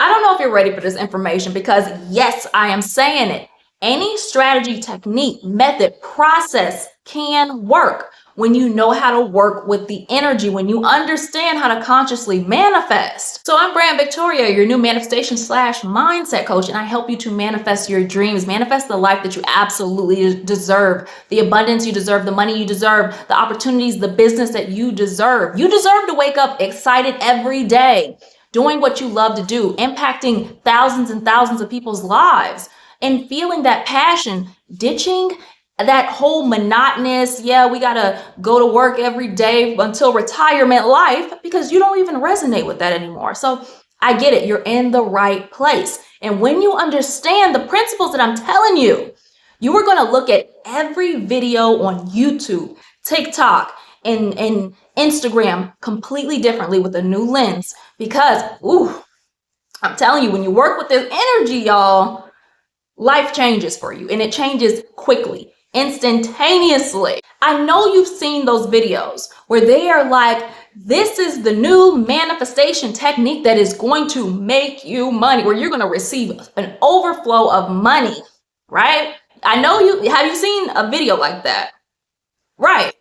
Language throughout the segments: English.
I don't know if you're ready for this information because yes, I am saying it. Any strategy, technique, method, process can work when you know how to work with the energy, when you understand how to consciously manifest. So I'm Brand Victoria, your new manifestation / mindset coach, and I help you to manifest your dreams, manifest the life that you absolutely deserve, the abundance you deserve, the money you deserve, the opportunities, the business that you deserve. You deserve to wake up excited every day, doing what you love to do, impacting thousands and thousands of people's lives, and feeling that passion, ditching that whole monotonous, yeah, we gotta go to work every day until retirement life, because you don't even resonate with that anymore. So I get it, you're in the right place. And when you understand the principles that I'm telling you, you are gonna look at every video on YouTube, TikTok, and Instagram completely differently with a new lens, because, I'm telling you, when you work with this energy, y'all, life changes for you, and it changes quickly, instantaneously. I know you've seen those videos where they are like, this is the new manifestation technique that is going to make you money, where you're going to receive an overflow of money, right? I know have you seen a video like that? Right.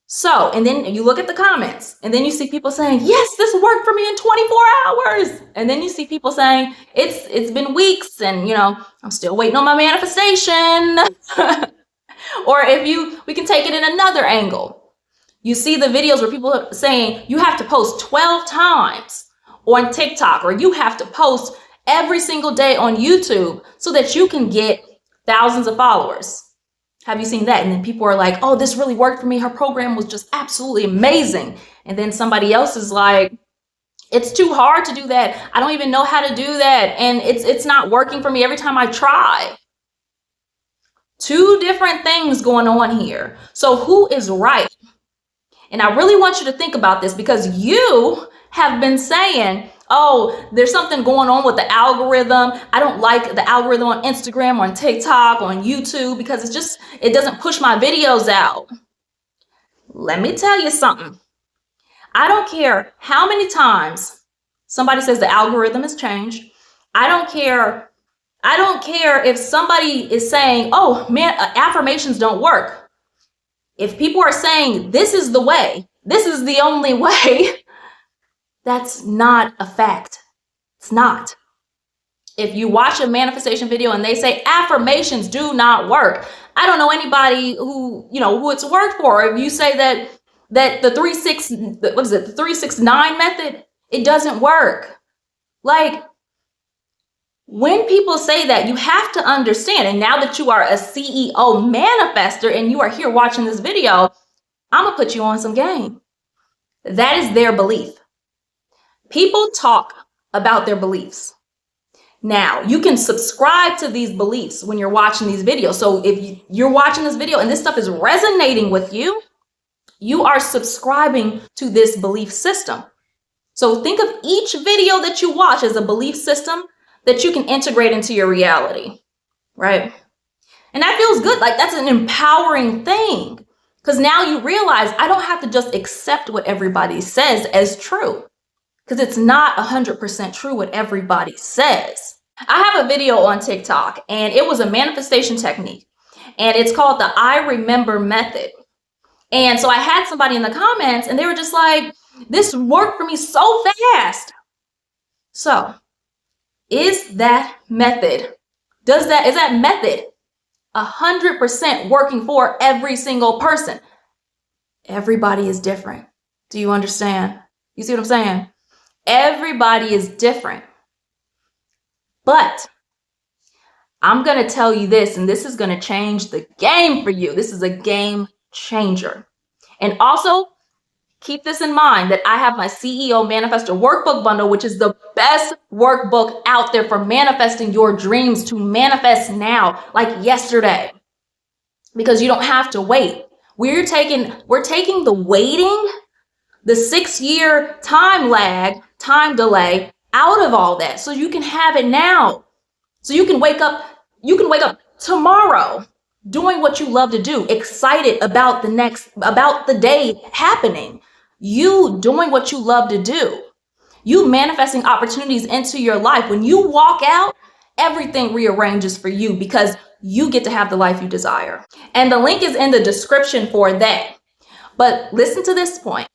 So, and then you look at the comments, and then you see people saying, yes, this worked for me in 24 hours. And then you see people saying, it's been weeks, and I'm still waiting on my manifestation. Or we can take it in another angle. You see the videos where people are saying you have to post 12 times on TikTok, or you have to post every single day on YouTube so that you can get thousands of followers. Have you seen that? And then people are like, oh, this really worked for me. Her program was just absolutely amazing. And then somebody else is like, it's too hard to do that. I don't even know how to do that. And it's not working for me every time I try. Two different things going on here. So who is right? And I really want you to think about this, because you have been saying, oh, there's something going on with the algorithm. I don't like the algorithm on Instagram, on TikTok, on YouTube, because it doesn't push my videos out. Let me tell you something. I don't care how many times somebody says the algorithm has changed. I don't care if somebody is saying, oh man, affirmations don't work. If people are saying this is the way, this is the only way, that's not a fact. It's not. If you watch a manifestation video and they say affirmations do not work, I don't know anybody who it's worked for. If you say that the 369 method, it doesn't work. Like, when people say that, you have to understand, and now that you are a CEO manifestor and you are here watching this video, I'm gonna put you on some game. That is their belief. People talk about their beliefs. Now, you can subscribe to these beliefs when you're watching these videos. So if you're watching this video and this stuff is resonating with you, you are subscribing to this belief system. So think of each video that you watch as a belief system that you can integrate into your reality, right? And that feels good. Like, that's an empowering thing, because now you realize I don't have to just accept what everybody says as true, because it's not 100% true what everybody says. I have a video on TikTok, and it was a manifestation technique, and it's called the I Remember method. And so I had somebody in the comments, and they were just like, this worked for me so fast. So is that method 100% working for every single person? Everybody is different. Do you understand? You see what I'm saying? Everybody is different. But I'm going to tell you this, and this is going to change the game for you. This is a game changer. And also, keep this in mind that I have my CEO Manifestor Workbook Bundle, which is the best workbook out there for manifesting your dreams, to manifest now, like yesterday, because you don't have to wait. We're taking the waiting, the 6-year time delay out of all that, so you can have it now. So you can wake up tomorrow doing what you love to do, excited about the day happening. You doing what you love to do. You manifesting opportunities into your life. When you walk out, everything rearranges for you because you get to have the life you desire. And the link is in the description for that. But listen to this point.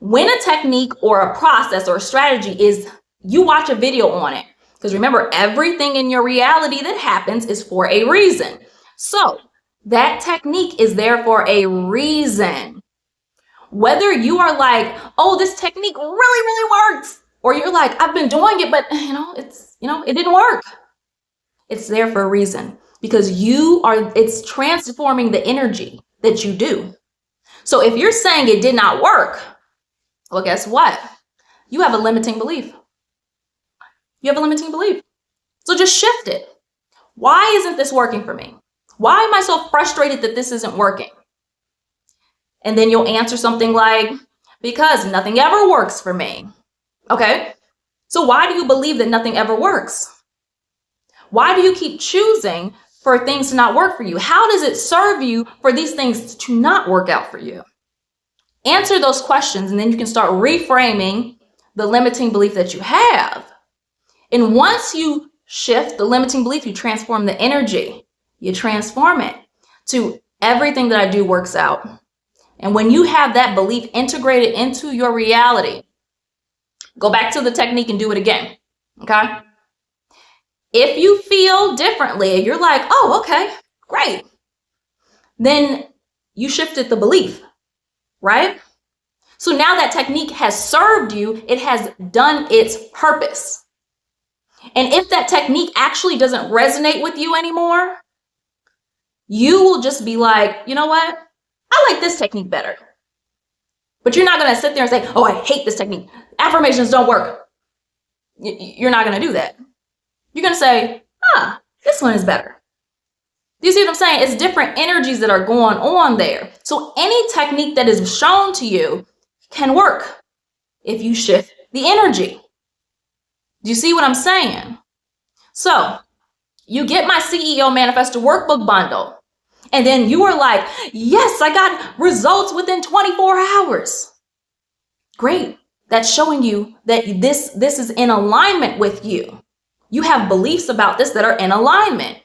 When a technique or a process or a strategy is, you watch a video on it. Because remember, everything in your reality that happens is for a reason. So that technique is there for a reason. Whether you are like, oh, this technique really, really works, or you're like, I've been doing it, but it didn't work. It's there for a reason because it's transforming the energy that you do. So if you're saying it did not work, well, guess what? You have a limiting belief. You have a limiting belief. So just shift it. Why isn't this working for me? Why am I so frustrated that this isn't working? And then you'll answer something like, because nothing ever works for me. Okay. So why do you believe that nothing ever works? Why do you keep choosing for things to not work for you? How does it serve you for these things to not work out for you? Answer those questions, and then you can start reframing the limiting belief that you have. And once you shift the limiting belief, you transform the energy. You transform it to everything that I do works out. And when you have that belief integrated into your reality, go back to the technique and do it again. Okay? If you feel differently, you're like, oh, okay, great. Then you shifted the belief, right? So now that technique has served you, it has done its purpose. And if that technique actually doesn't resonate with you anymore, you will just be like, you know what? I like this technique better. But you're not going to sit there and say, oh, I hate this technique. Affirmations don't work. You're not going to do that. You're going to say, this one is better. Do you see what I'm saying? It's different energies that are going on there. So any technique that is shown to you can work if you shift the energy. Do you see what I'm saying? So you get my CEO Manifestor Workbook Bundle. And then you are like, yes, I got results within 24 hours. Great. That's showing you that this is in alignment with you. You have beliefs about this that are in alignment.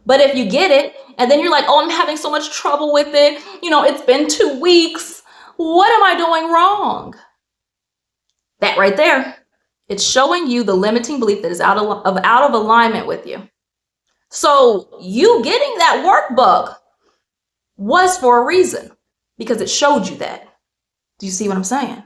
But if you get it, and then you're like, oh, I'm having so much trouble with it. It's been 2 weeks. What am I doing wrong? That right there. It's showing you the limiting belief that is out of alignment with you. So you getting that workbook was for a reason because it showed you that. Do you see what I'm saying?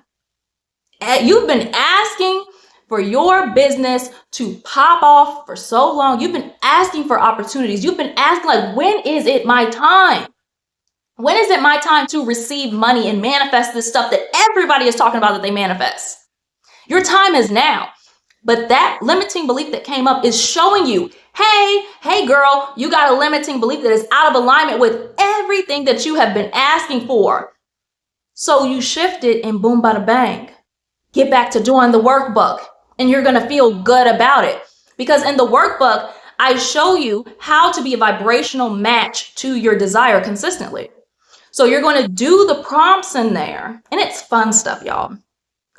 You've been asking for your business to pop off for so long. You've been asking for opportunities. You've been asking, like, when is it my time? When is it my time to receive money and manifest this stuff that everybody is talking about that they manifest? Your time is now. But that limiting belief that came up is showing you, hey girl, you got a limiting belief that is out of alignment with everything that you have been asking for. So you shift it and boom, bada bang. Get back to doing the workbook and you're going to feel good about it. Because in the workbook, I show you how to be a vibrational match to your desire consistently. So you're going to do the prompts in there, and it's fun stuff, y'all.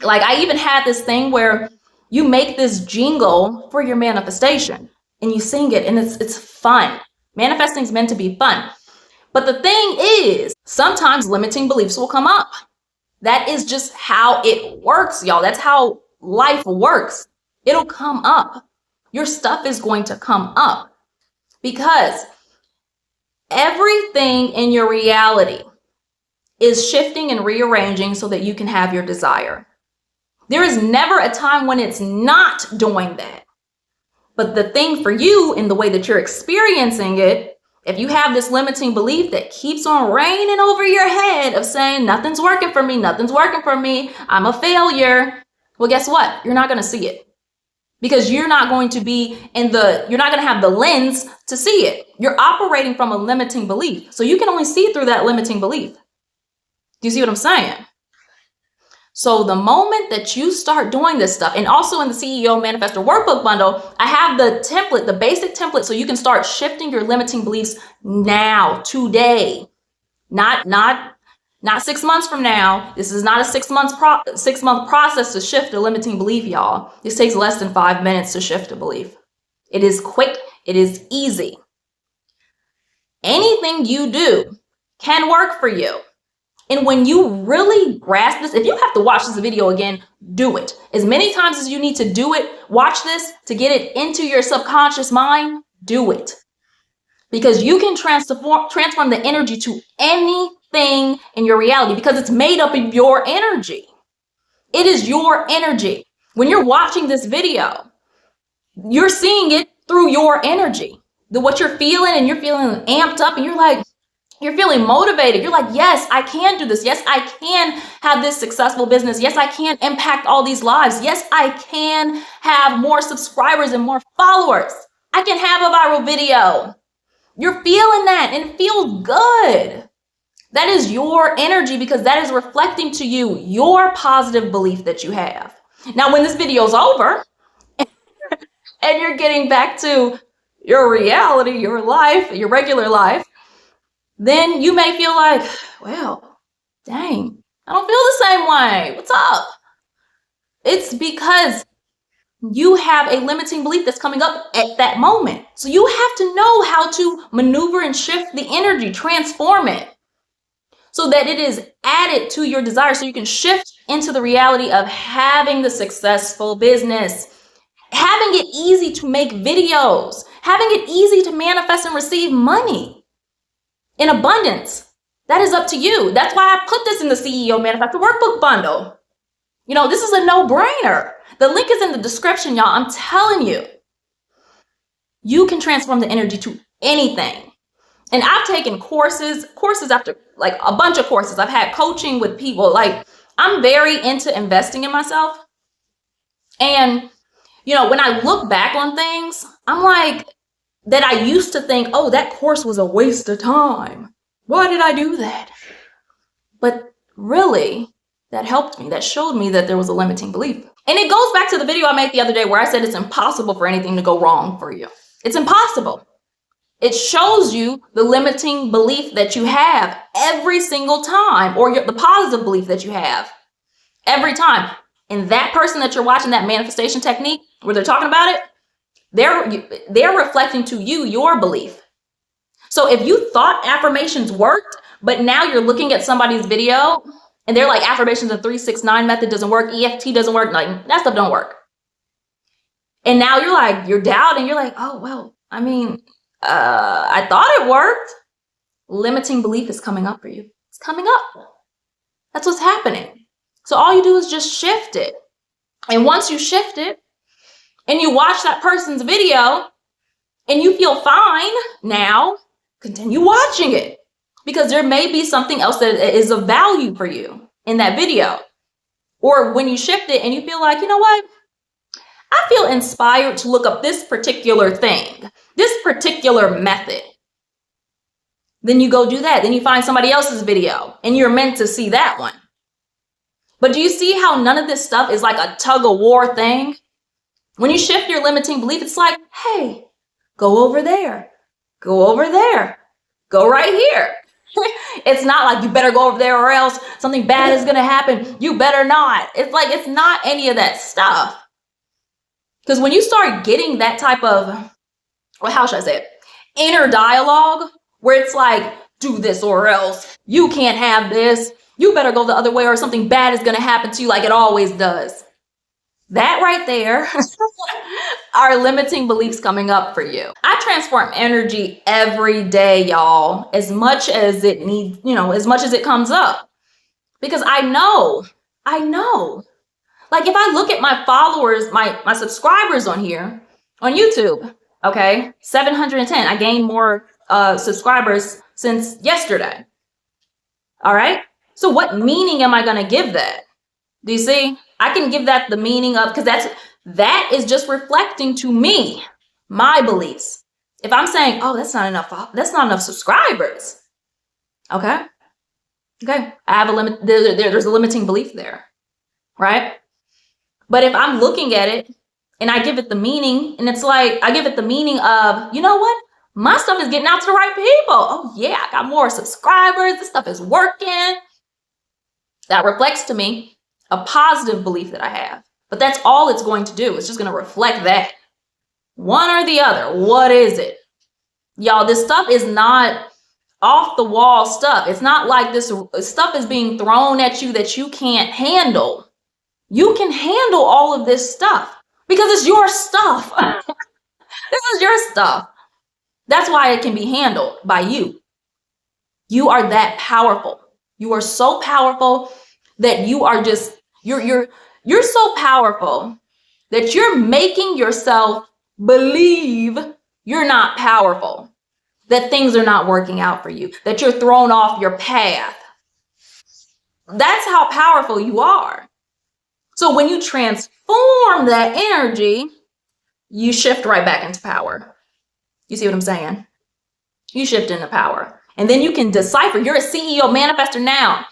Like I even had this thing where you make this jingle for your manifestation and you sing it, and it's fun. Manifesting is meant to be fun. But the thing is, sometimes limiting beliefs will come up. That is just how it works, y'all. That's how life works. It'll come up. Your stuff is going to come up because everything in your reality is shifting and rearranging so that you can have your desire. There is never a time when it's not doing that. But the thing for you in the way that you're experiencing it, if you have this limiting belief that keeps on reigning over your head of saying, nothing's working for me, I'm a failure. Well, guess what? You're not going to see it because you're not going to have the lens to see it. You're operating from a limiting belief. So you can only see through that limiting belief. Do you see what I'm saying? So the moment that you start doing this stuff, and also in the CEO Manifestor Workbook Bundle, I have the template, the basic template, so you can start shifting your limiting beliefs now, today, not Not 6 months from now. This is not a 6-month process to shift a limiting belief, y'all. This takes less than 5 minutes to shift a belief. It is quick. It is easy. Anything you do can work for you. And when you really grasp this, if you have to watch this video again, do it. As many times as you need to do it, watch this to get it into your subconscious mind, do it. Because you can transform the energy to anything in your reality because it's made up of your energy. It is your energy. When you're watching this video, you're seeing it through your energy. What you're feeling, and you're feeling amped up, and you're feeling motivated. You're like, yes, I can do this. Yes, I can have this successful business. Yes, I can impact all these lives. Yes, I can have more subscribers and more followers. I can have a viral video. You're feeling that, and it feels good. That is your energy because that is reflecting to you your positive belief that you have. Now, when this video is over and you're getting back to your reality, your life, your regular life, then you may feel like, well, dang, I don't feel the same way. What's up? It's because you have a limiting belief that's coming up at that moment. So you have to know how to maneuver and shift the energy, transform it so that it is added to your desire so you can shift into the reality of having the successful business, having it easy to make videos, having it easy to manifest and receive money in abundance. That is up to you. That's why I put this in the CEO Manifestor Workbook Bundle. You know, this is a no-brainer. The link is in the description, y'all. I'm telling you, you can transform the energy to anything. And I've taken courses after like a bunch of courses. I've had coaching with people. Like, I'm very into investing in myself. And, you know, when I look back on things, I'm like, that I used to think, oh, that course was a waste of time. Why did I do that? But really, that helped me. That showed me that there was a limiting belief. And it goes back to the video I made the other day where I said it's impossible for anything to go wrong for you. It's impossible. It shows you the limiting belief that you have every single time, or the positive belief that you have every time. And that person that you're watching, that manifestation technique where they're talking about it, they're reflecting to you your belief. So if you thought affirmations worked, but now you're looking at somebody's video and they're like, affirmations in 3-6-9 method doesn't work, EFT doesn't work, like that stuff don't work. And now you're doubting, you're like, oh, well, I mean, I thought it worked. Limiting belief is coming up for you. It's coming up. That's what's happening. So all you do is just shift it. And once you shift it, and you watch that person's video and you feel fine now, continue watching it because there may be something else that is of value for you in that video. Or when you shift it and you feel like, you know what? I feel inspired to look up this particular thing, this particular method. Then you go do that. Then you find somebody else's video and you're meant to see that one. But do you see how none of this stuff is like a tug of war thing? When you shift your limiting belief, it's like, hey, go over there, go over there, go right here. It's not like you better go over there or else something bad is going to happen. You better not. It's like, it's not any of that stuff. Because when you start getting that type of, well, how should I say it? Inner dialogue where it's like, do this or else you can't have this. You better go the other way or something bad is going to happen to you like it always does. That right there are limiting beliefs coming up for you. I transform energy every day, y'all, as much as it needs, as much as it comes up. Because I know. Like if I look at my followers, my subscribers on here, on YouTube, okay, 710. I gained more subscribers since yesterday. All right. So what meaning am I going to give that? Do you see? I can give that the meaning of, because that is just reflecting to me my beliefs. If I'm saying, oh, that's not enough subscribers. Okay. I have a limit. There's a limiting belief there, right? But if I'm looking at it and I give it the meaning, and it's like I give it the meaning of, you know what? My stuff is getting out to the right people. Oh yeah, I got more subscribers. This stuff is working. That reflects to me a positive belief that I have. But that's all it's going to do. It's just going to reflect that. One or the other. What is it? Y'all, this stuff is not off the wall stuff. It's not like this stuff is being thrown at you that you can't handle. You can handle all of this stuff because it's your stuff. This is your stuff. That's why it can be handled by you. You are that powerful. You are so powerful that you are just, you're so powerful that you're making yourself believe you're not powerful, that things are not working out for you, that you're thrown off your path. That's how powerful you are. So when you transform that energy, you shift right back into power. You see what I'm saying? You shift into power. And then you can decipher. You're a CEO manifestor now.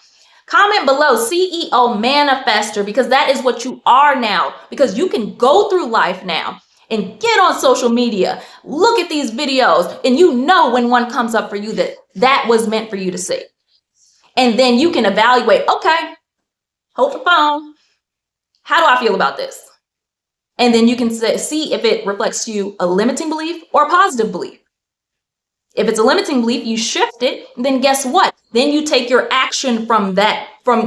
Comment below CEO manifestor, because that is what you are now. Because you can go through life now and get on social media, look at these videos, and you know when one comes up for you that was meant for you to see. And then you can evaluate, okay, hold the phone. How do I feel about this? And then you can see if it reflects to you a limiting belief or a positive belief. If it's a limiting belief, you shift it, then guess what? Then you take your action from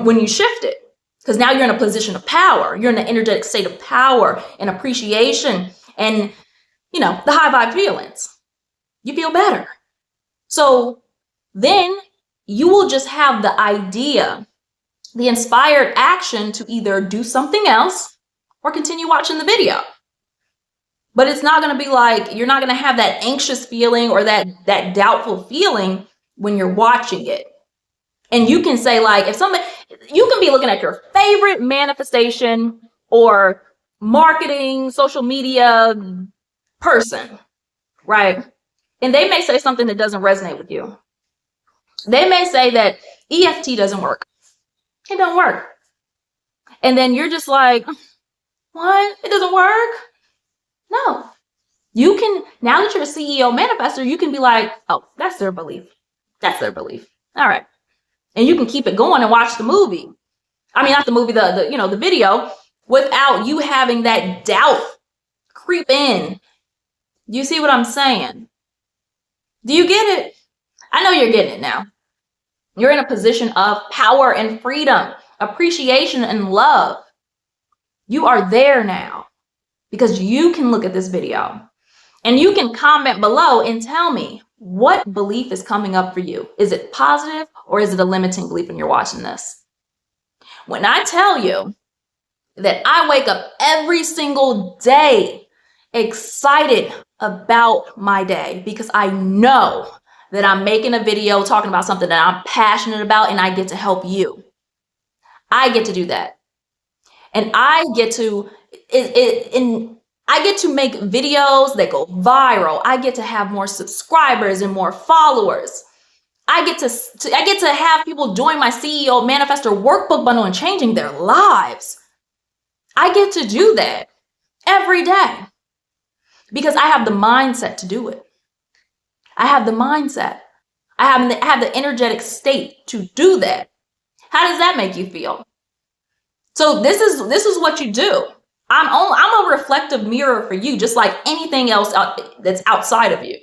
when you shift it. Because now you're in a position of power. You're in an energetic state of power and appreciation and, the high vibe feelings. You feel better. So then you will just have the idea, the inspired action to either do something else or continue watching the video. But it's not going to be like, you're not going to have that anxious feeling or that doubtful feeling when you're watching it. And you can say, like, you can be looking at your favorite manifestation or marketing, social media person, right? And they may say something that doesn't resonate with you. They may say that EFT doesn't work. It don't work. And then you're just like, what? It doesn't work? No. You can, now that you're a CEO manifestor, you can be like, oh, that's their belief. That's their belief. All right. And you can keep it going and watch the movie. I mean, not the movie, the video, without you having that doubt creep in. Do you see what I'm saying? Do you get it? I know you're getting it now. You're in a position of power and freedom, appreciation and love. You are there now because you can look at this video and you can comment below and tell me what belief is coming up for you. Is it positive or is it a limiting belief when you're watching this? When I tell you that I wake up every single day excited about my day because I know that I'm making a video talking about something that I'm passionate about and I get to help you. I get to do that. And I get to make videos that go viral. I get to have more subscribers and more followers. I get to have people join my CEO Manifestor Workbook Bundle and changing their lives. I get to do that every day because I have the mindset to do it. I have the mindset. I have the energetic state to do that. How does that make you feel? So this is what you do. I'm a reflective mirror for you, just like anything else that's outside of you.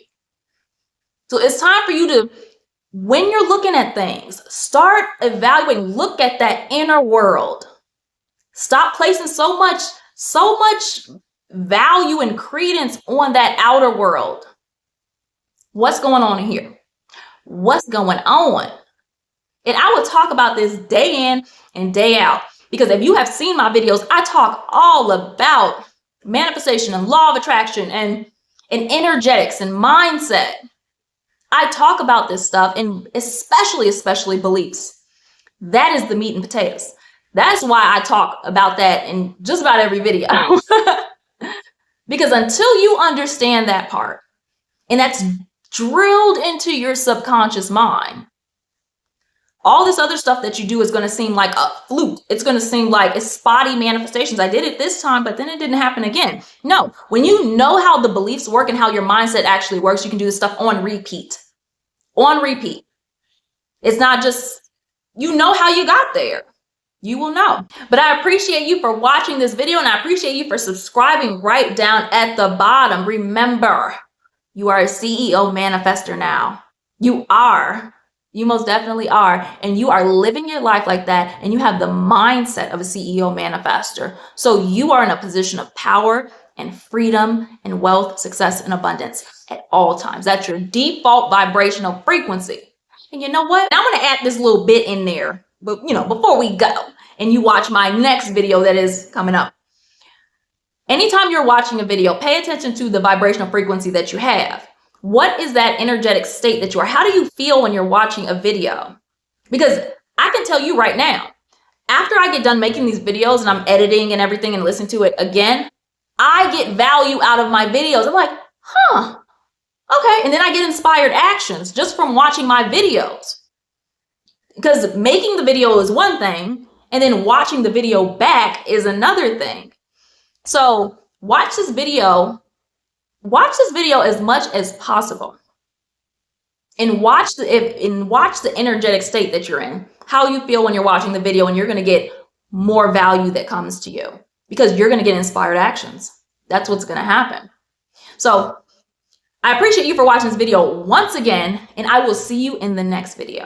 So it's time for you to, when you're looking at things, start evaluating, look at that inner world. Stop placing so much value and credence on that outer world. What's going on in here? What's going on? And I will talk about this day in and day out. Because if you have seen my videos, I talk all about manifestation and law of attraction and energetics and mindset. I talk about this stuff, and especially beliefs. That is the meat and potatoes. That's why I talk about that in just about every video. Because until you understand that part, and that's drilled into your subconscious mind, all this other stuff that you do is going to seem like a fluke. It's going to seem like it's spotty manifestations. I did it this time, but then it didn't happen again. No, when you know how the beliefs work and how your mindset actually works, you can do this stuff on repeat. On repeat. It's not just, you know how you got there. You will know. But I appreciate you for watching this video, and I appreciate you for subscribing right down at the bottom. Remember, you are a CEO manifestor now. You are. You most definitely are. And you are living your life like that. And you have the mindset of a CEO manifestor. So you are in a position of power and freedom and wealth, success, and abundance at all times. That's your default vibrational frequency. And you know what? I'm going to add this little bit in there, but before we go and you watch my next video that is coming up. Anytime you're watching a video, pay attention to the vibrational frequency that you have. What is that energetic state that you are? How do you feel when you're watching a video? Because I can tell you right now, after I get done making these videos and I'm editing and everything and listen to it again, I get value out of my videos. I'm like, okay. And then I get inspired actions just from watching my videos. Because making the video is one thing, and then watching the video back is another thing. So watch this video as much as possible. And watch the energetic state that you're in, how you feel when you're watching the video, and you're going to get more value that comes to you because you're going to get inspired actions. That's what's going to happen. So I appreciate you for watching this video once again, and I will see you in the next video.